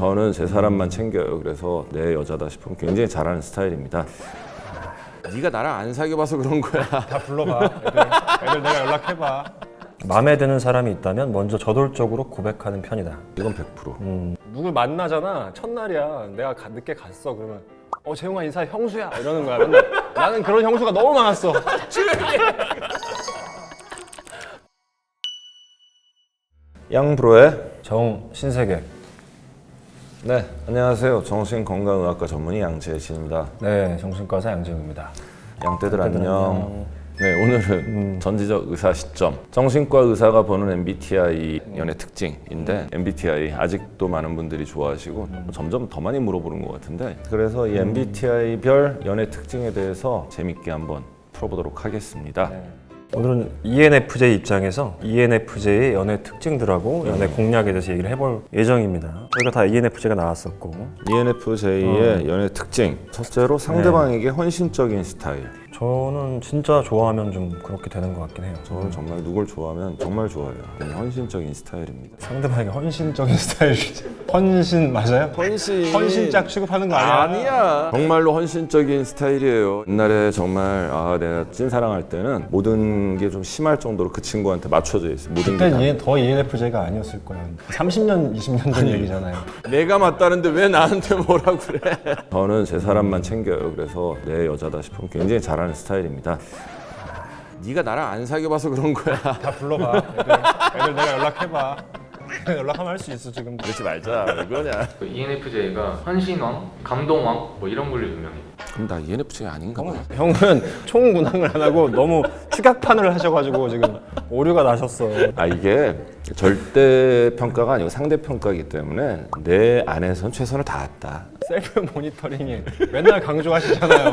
저는 제 사람만 챙겨요. 그래서 내 여자다 싶으면 굉장히 잘하는 스타일입니다. 네가 나랑 안 사귀어봐서 그런 거야. 다 불러봐. 애들 내가 연락해봐. 마음에 드는 사람이 있다면 먼저 저돌적으로 고백하는 편이다. 이건 100%. 누굴 만나잖아. 첫날이야. 내가 늦게 갔어. 그러면 재용아 인사해. 형수야. 이러는 거야. 맨날. 나는 그런 형수가 너무 많았어. 양브로의 정신세계. 네, 안녕하세요. 정신건강의학과 전문의 양재진입니다. 네, 정신과사 양재웅입니다. 양떼들 안녕. 네, 오늘은 전지적 의사 시점. 정신과 의사가 보는 MBTI 연애 특징인데 MBTI 아직도 많은 분들이 좋아하시고 점점 더 많이 물어보는 것 같은데 그래서 이 MBTI별 연애 특징에 대해서 재밌게 한번 풀어보도록 하겠습니다. 네. 오늘은 ENFJ 입장에서 ENFJ의 연애 특징들하고 연애 공략에 대해서 얘기를 해볼 예정입니다. 저희가 다 ENFJ가 나왔었고 ENFJ의 연애 특징. 첫째로 상대방에게 헌신적인 스타일. 저는 진짜 좋아하면 좀 그렇게 되는 것 같긴 해요. 저는 정말 누굴 좋아하면 정말 좋아해요. 헌신적인 스타일입니다. 상대방에게 헌신적인 스타일이죠. 헌신 맞아요? 헌신짝 취급하는 거 아니야? 아니야. 정말로 헌신적인 스타일이에요. 옛날에 정말 내가 찐사랑할 때는 모든 게 좀 심할 정도로 그 친구한테 맞춰져 있어. 모든 게 그땐 더 ENFJ가 아니었을 거예요. 30년, 20년 전 얘기잖아요. 내가 맞다는데 왜 나한테 뭐라 그래? 저는 제 사람만 챙겨요. 그래서 내 여자다 싶으면 굉장히 잘하는 스타일입니다. 네가 나랑 안 사귀어봐서 그런 거야. 다 불러봐. 애들 내가 연락해봐. 연락하면 할 수 있어 지금. 그러지 말자. 왜 그러냐? ENFJ가 헌신왕, 감동왕 뭐 이런 걸로 유명해요. 그럼 나 ENFJ 아닌가 봐. 형은 총군항을 안 하고 너무 축약판을 하셔가지고 지금 오류가 나셨어. 이게 절대 평가가 아니고 상대 평가이기 때문에 내 안에선 최선을 다했다. 셀프 모니터링이 맨날 강조하시잖아요.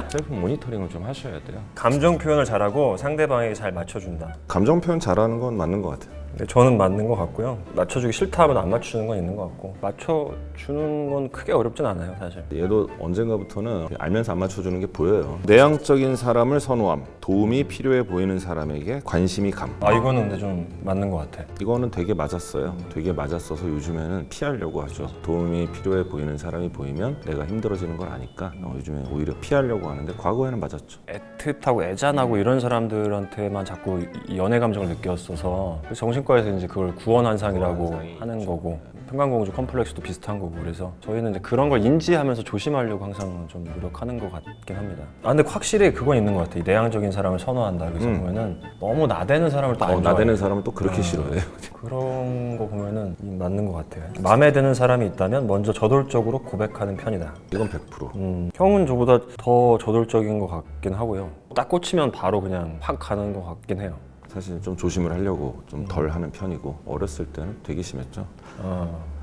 셀프 모니터링을 좀 하셔야 돼요. 감정 표현을 잘하고 상대방에게 잘 맞춰준다. 감정 표현 잘하는 건 맞는 것 같아요. 근데 저는 맞는 것 같고요. 맞춰주기 싫다 하면 안 맞추는 건 있는 것 같고 맞춰주는 건 크게 어렵진 않아요 사실. 얘도 언젠가부터는 알면서 안 맞춰주는 게 보여요. 내향적인 사람을 선호함, 도움이 필요해 보이는 사람에게 관심이 감. 이거는 근데 좀 맞는 것 같아. 이거는 되게 맞았어요. 되게 맞았어서 요즘에는 피하려고 하죠. 도움이 필요해 보이는 사람이 보이면 내가 힘들어지는 걸 아니까 요즘에 오히려 피하려고 하는데 과거에는 맞았죠. 애틋하고 애잔하고 이런 사람들한테만 자꾸 이 연애 감정을 느꼈어서 정신과에서 이제 그걸 구원환상이라고 하는 거고 평강공주 컴플렉스도 비슷한 거고 그래서 저희는 이제 그런 걸 인지하면서 조심하려고 항상 좀 노력하는 것 같긴 합니다. 근데 확실히 그건 있는 것 같아. 이 내향적인 사람을 선호한다. 그래서 보면은 너무 나대는 사람을 또 안 좋아해요. 나대는 사람을 또 그렇게 싫어해요. 그런 거 보면은 맞는 것 같아요. 마음에 드는 사람이 있다면 먼저 저돌적으로 고백하는 편이다. 이건 100%. 형은 저보다 더 저돌적인 것 같긴 하고요. 딱 꽂히면 바로 그냥 확 가는 것 같긴 해요. 사실 좀 조심을 하려고 좀 덜 하는 편이고 어렸을 때는 되게 심했죠.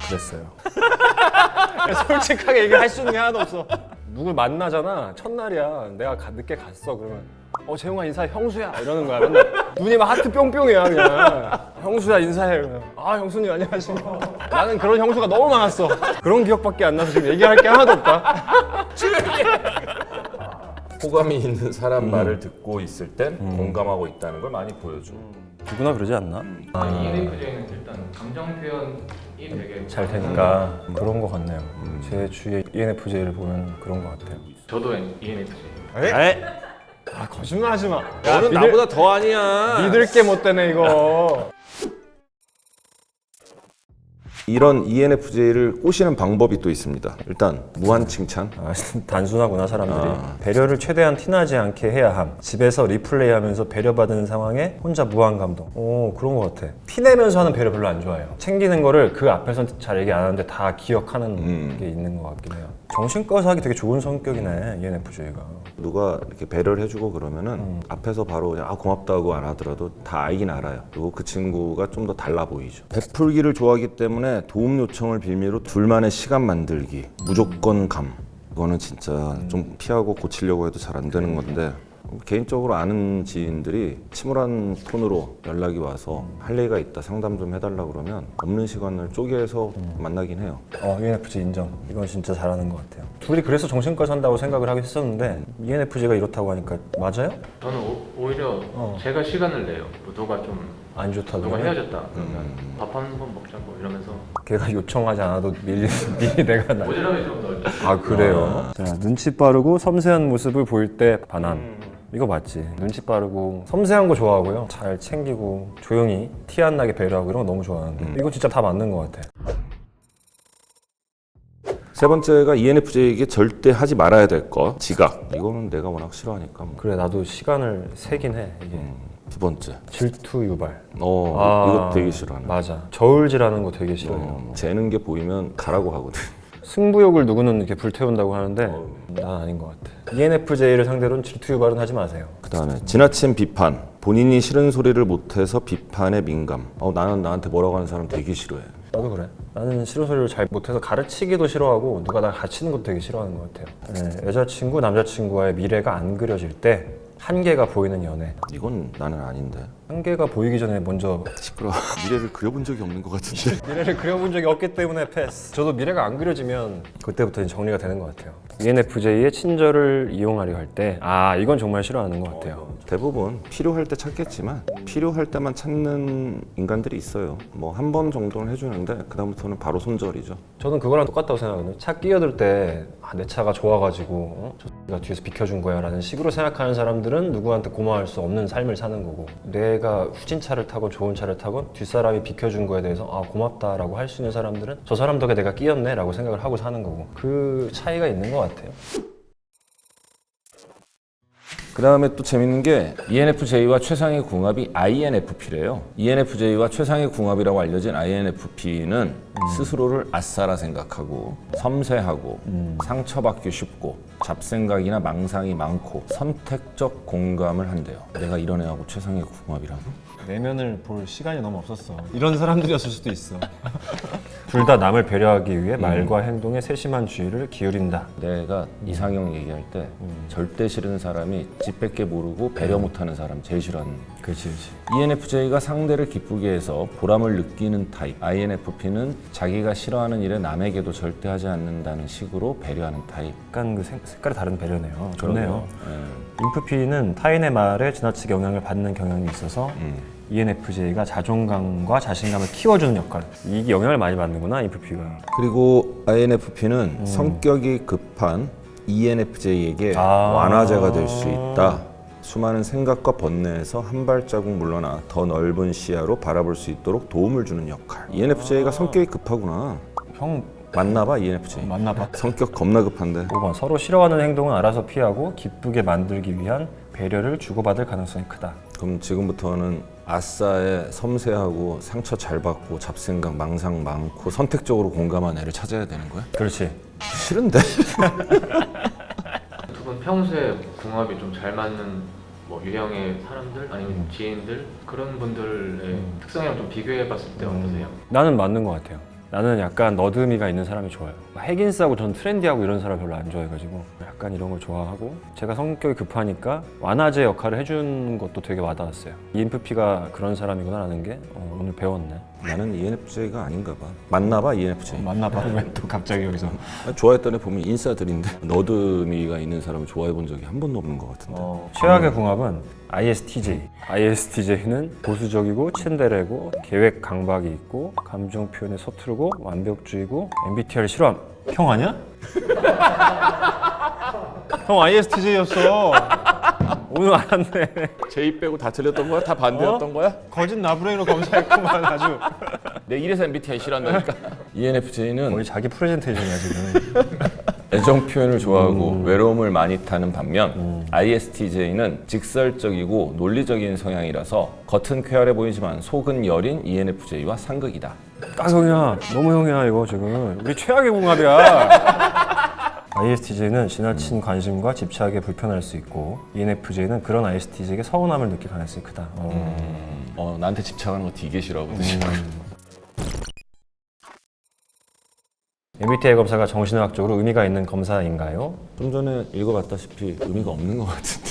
그랬어요. 솔직하게 얘기할 수 있는 게 하나도 없어. 누굴 만나잖아. 첫날이야. 내가 늦게 갔어. 그러면 재용아 인사해. 형수야. 이러는 거야. 맨날 눈이 막 하트 뿅뿅이야 그냥. 형수야 인사해. 그러면 형수님 안녕하십니까. 나는 그런 형수가 너무 많았어. 그런 기억밖에 안 나서 지금 얘기할 게 하나도 없다. 호감이 있는 사람 말을 듣고 있을 땐 공감하고 있다는 걸 많이 보여줘. 누구나 그러지 않나? ENFJ는 일단 감정 표현이 되게 잘 되니까 그런 것 같네요. 제 주위에 ENFJ를 보면 그런 것 같아요. 저도 ENFJ. 에? 거짓말 하지 마. 너는 나보다 더 아니야. 믿을 게 못 되네 이거. 이런 ENFJ를 꼬시는 방법이 또 있습니다. 일단 무한 칭찬. 단순하구나 사람들이. 배려를 최대한 티나지 않게 해야 함. 집에서 리플레이하면서 배려받은 상황에 혼자 무한 감동. 그런 것 같아. 티내면서 하는 배려 별로 안 좋아해요. 챙기는 거를 그 앞에서는 잘 얘기 안 하는데 다 기억하는 게 있는 것 같긴 해요. 정신과에서 하기 되게 좋은 성격이네 ENFJ가. 누가 이렇게 배려를 해주고 그러면은 앞에서 바로 그냥 고맙다고 안 하더라도 다 알긴 알아요. 그리고 그 친구가 좀 더 달라 보이죠. 베풀기를 좋아하기 때문에 도움 요청을 빌미로 둘만의 시간 만들기, 무조건 감. 이거는 진짜 좀 피하고 고치려고 해도 잘 안 되는 건데 개인적으로 아는 지인들이 침울한 톤으로 연락이 와서 할 얘기가 있다, 상담 좀 해달라 그러면 없는 시간을 쪼개서 만나긴 해요. ENFJ 인정. 이건 진짜 잘하는 것 같아요. 둘이 그래서 정신과 산다고 생각을 하긴 했었는데 ENFJ가 이렇다고 하니까 맞아요? 저는 오히려 제가 시간을 내요. 누가 좀 안 좋다고. 누가 해? 헤어졌다 그러면 밥 한 번 먹자고 이러면서 걔가 요청하지 않아도 미리 내가 나. 모질함이 좀 넓죠. 아 그래요? 자, 눈치 빠르고 섬세한 모습을 보일 때 반함. 이거 맞지? 눈치 빠르고 섬세한 거 좋아하고요. 잘 챙기고 조용히 티 안 나게 배려하고 이런 거 너무 좋아하는데 이거 진짜 다 맞는 것 같아. 세 번째가 ENFJ에게 절대 하지 말아야 될 거, 지각. 이거는 내가 워낙 싫어하니까 뭐. 그래 나도 시간을 세긴 해 이게. 두 번째. 질투 유발. 이거 되게 싫어하네. 맞아. 저울질하는 거 되게 싫어요. 재는 게 보이면 가라고 하거든. 승부욕을 누구는 이렇게 불태운다고 하는데 난 아닌 것 같아. ENFJ를 상대로는 질투 유발은 하지 마세요. 그 다음에 지나친 비판. 본인이 싫은 소리를 못해서 비판에 민감. 나는 나한테 뭐라고 하는 사람 되게 싫어해. 나도 그래. 나는 싫은 소리를 잘 못해서 가르치기도 싫어하고 누가 나 가르치는 것도 되게 싫어하는 것 같아요. 네, 여자친구, 남자친구와의 미래가 안 그려질 때 한계가 보이는 연애. 이건 나는 아닌데. 한계가 보이기 전에 먼저 시끄러워. 미래를 그려본 적이 없는 것 같은데. 미래를 그려본 적이 없기 때문에 패스. 저도 미래가 안 그려지면 그때부터 정리가 되는 것 같아요. ENFJ의 친절을 이용하려 할 때 이건 정말 싫어하는 것 같아요. 대부분 필요할 때 찾겠지만 필요할 때만 찾는 인간들이 있어요. 뭐 한 번 정도는 해주는데 그다음부터는 바로 손절이죠. 저는 그거랑 똑같다고 생각하거든요. 차 끼어들 때 내 차가 좋아가지고 저 X가 뒤에서 비켜준 거야 라는 식으로 생각하는 사람들은 누구한테 고마워할 수 없는 삶을 사는 거고, 내가 후진 차를 타건 좋은 차를 타건 뒷사람이 비켜준 거에 대해서 고맙다라고 할 수 있는 사람들은 저 사람 덕에 내가 끼었네 라고 생각을 하고 사는 거고, 그 차이가 있는 것 같아요. 그 다음에 또 재밌는 게 ENFJ와 최상의 궁합이 INFP래요. ENFJ와 최상의 궁합이라고 알려진 INFP는 스스로를 아싸라 생각하고 섬세하고 상처받기 쉽고 잡생각이나 망상이 많고 선택적 공감을 한대요. 내가 이런 애하고 최상의 궁합이라고? 내면을 볼 시간이 너무 없었어. 이런 사람들이었을 수도 있어. 둘 다 남을 배려하기 위해 말과 행동에 세심한 주의를 기울인다. 내가 이상형 얘기할 때 절대 싫은 사람이 집 밖에 모르고 배려 못하는 사람 제일 싫어하는. 그렇지. ENFJ가 상대를 기쁘게 해서 보람을 느끼는 타입. INFP는 자기가 싫어하는 일에 남에게도 절대 하지 않는다는 식으로 배려하는 타입. 약간 그 색깔이 다른 배려네요. 좋네요. 네. 인프피는 타인의 말에 지나치게 영향을 받는 경향이 있어서 ENFJ가 자존감과 자신감을 키워주는 역할. 이게 영향을 많이 받는구나, 인프피가. 그리고 INFP는 성격이 급한 ENFJ에게 완화제가 될 수 있다. 수많은 생각과 번뇌에서 한 발자국 물러나 더 넓은 시야로 바라볼 수 있도록 도움을 주는 역할. ENFJ가 성격이 급하구나. 형 맞나봐, ENFJ. 맞나봐. 성격 겁나 급한데. 5번, 서로 싫어하는 행동은 알아서 피하고 기쁘게 만들기 위한 배려를 주고받을 가능성이 크다. 그럼 지금부터는 아싸에 섬세하고 상처 잘 받고 잡생각 망상 많고 선택적으로 공감한 애를 찾아야 되는 거야? 그렇지. 싫은데? 두 분 평소에 궁합이 좀 잘 맞는 뭐 유형의 사람들 아니면 지인들 그런 분들의 특성이랑 좀 비교해봤을 때 어떠세요? 나는 맞는 것 같아요. 나는 약간 너드미가 있는 사람이 좋아요. 핵인싸고 전 트렌디하고 이런 사람 별로 안 좋아해가지고 약간 이런 걸 좋아하고, 제가 성격이 급하니까 완화제 역할을 해주는 것도 되게 와닿았어요. ENFP가 그런 사람이구나라는 게 오늘 배웠네. 나는 ENFJ가 아닌가 봐. 맞나 봐, ENFJ. 맞나봐. 왜 또 갑자기 여기서. 좋아했던 애 보면 인싸들인데 너드미가 있는 사람을 좋아해 본 적이 한 번도 없는 것 같은데. 최악의 궁합은 ISTJ. ISTJ는 보수적이고 츤데레고 계획 강박이 있고 감정 표현에 서투르고 완벽주의고 MBTI를 싫어함. 형 아니야? 형 ISTJ였어. 오늘 알았네. J 빼고 다 틀렸던 거야? 다 반대였던 거야? 거짓 나브레인으로 검사했구만 아주. 내 이래서 MBTI 싫어한다니까. ENFJ는 거의 자기 프레젠테이션이야 지금. 애정 표현을 좋아하고 외로움을 많이 타는 반면 ISTJ는 직설적이고 논리적인 성향이라서 겉은 쾌활해 보이지만 속은 여린 ENFJ와 상극이다. 딱 형이야. 너무 형이야 이거 지금. 우리 최악의 궁합이야. ISTJ는 지나친 관심과 집착에 불편할 수 있고 ENFJ는 그런 ISTJ에게 서운함을 느낄 가능성이 크다. 나한테 집착하는 거 되게 싫어하거든. MBTI 검사가 정신의학적으로 의미가 있는 검사인가요? 좀 전에 읽어봤다시피 의미가 없는 것 같은데.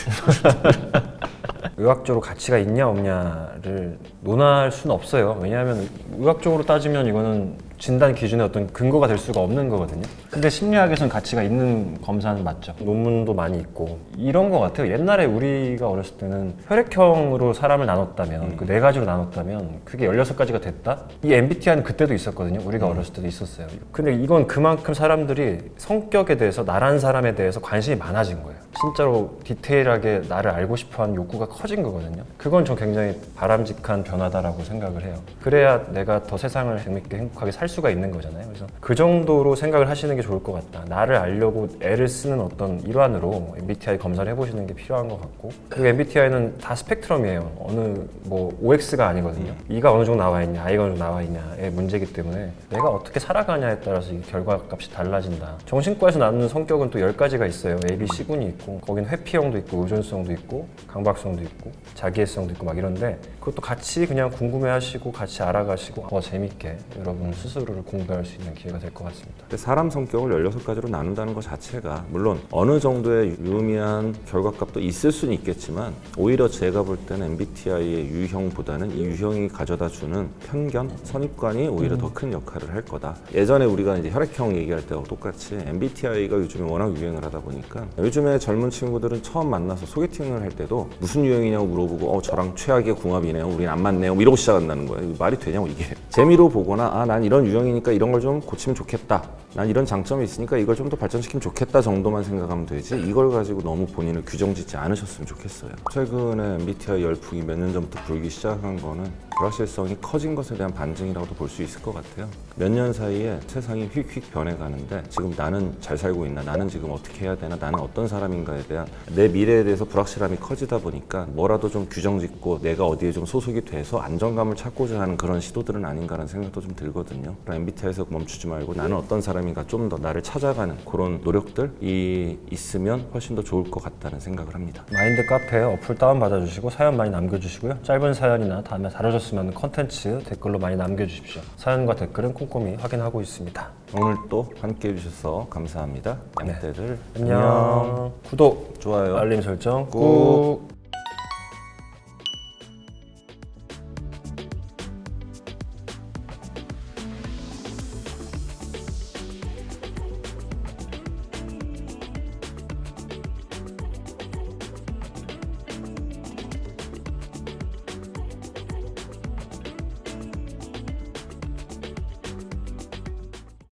의학적으로 가치가 있냐 없냐를 논할 수는 없어요. 왜냐하면 의학적으로 따지면 이거는 진단 기준의 어떤 근거가 될 수가 없는 거거든요. 근데 심리학에서는 가치가 있는 검사는 맞죠. 논문도 많이 있고 이런 거 같아요. 옛날에 우리가 어렸을 때는 혈액형으로 사람을 나눴다면 그 네 가지로 나눴다면 그게 16가지가 됐다? 이 MBTI는 그때도 있었거든요. 우리가 어렸을 때도 있었어요. 근데 이건 그만큼 사람들이 성격에 대해서 나란 사람에 대해서 관심이 많아진 거예요. 진짜로 디테일하게 나를 알고 싶어하는 욕구가 커진 거거든요. 그건 전 굉장히 바람직한 변화다라고 생각을 해요. 그래야 내가 더 세상을 재밌게 행복하게 살 수가 있는 거잖아요. 그래서 그 정도로 생각을 하시는 게 좋을 것 같다. 나를 알려고 애를 쓰는 어떤 일환으로 MBTI 검사를 해보시는 게 필요한 것 같고, 그리고 MBTI는 다 스펙트럼이에요. 어느 뭐 OX가 아니거든요. E가 어느 정도 나와 있냐, I가 어느 정도 나와 있냐의 문제이기 때문에 내가 어떻게 살아가냐에 따라서 이 결과값이 달라진다. 정신과에서 나누는 성격은 또 10가지가 있어요. A, B, C군이 있고 거긴 회피형도 있고 의존성도 있고 강박성도 있고 자기애성도 있고 막 이런데, 그것도 같이 그냥 궁금해하시고 같이 알아가시고 더 재밌게 여러분 스스로를 공부할 수 있는 기회가 될 것 같습니다. 근데 사람 성격을 16가지로 나눈다는 것 자체가 물론 어느 정도의 유의미한 결과값도 있을 수는 있겠지만, 오히려 제가 볼 때는 MBTI의 유형보다는 이 유형이 가져다 주는 편견, 선입관이 오히려 더 큰 역할을 할 거다. 예전에 우리가 이제 혈액형 얘기할 때와 똑같이 MBTI가 요즘에 워낙 유행을 하다 보니까, 요즘에 젊은 친구들은 처음 만나서 소개팅을 할 때도 무슨 유형이냐고 물어보고 저랑 최악의 궁합이네요, 우린 안 맞네요, 뭐 이러고 시작한다는 거예요. 말이 되냐고 이게. 재미로 보거나 난 이런 유형이니까 이런 걸 좀 고치면 좋겠다, 난 이런 장점이 있으니까 이걸 좀 더 발전시키면 좋겠다 정도만 생각하면 되지, 이걸 가지고 너무 본인을 규정짓지 않으셨으면 좋겠어요. 최근에 MBTI 열풍이 몇 년 전부터 불기 시작한 거는 불확실성이 커진 것에 대한 반증이라고도 볼 수 있을 것 같아요. 몇 년 사이에 세상이 휙휙 변해가는데 지금 나는 잘 살고 있나, 나는 지금 어떻게 해야 되나, 나는 어떤 사람인가에 대한 내 미래에 대해서 불확실함이 커지다 보니까 뭐라도 좀 규정짓고 내가 어디에 좀 소속이 돼서 안정감을 찾고자 하는 그런 시도들은 아닌가라는 생각도 좀 들거든요. 그럼 MBTI에서 멈추지 말고 나는 어떤 사람인가 좀 더 나를 찾아가는 그런 노력들이 있으면 훨씬 더 좋을 것 같다는 생각을 합니다. 마인드 카페 어플 다운받아주시고 사연 많이 남겨주시고요. 짧은 사연이나 다음에 다뤄줬으면 하는 컨텐츠 댓글로 많이 남겨주십시오. 사연과 댓글은 꼼꼼히 확인하고 있습니다. 오늘 또 함께 해주셔서 감사합니다. 양떼들 안녕. 구독, 좋아요. 알림 설정 꾹. 꾹.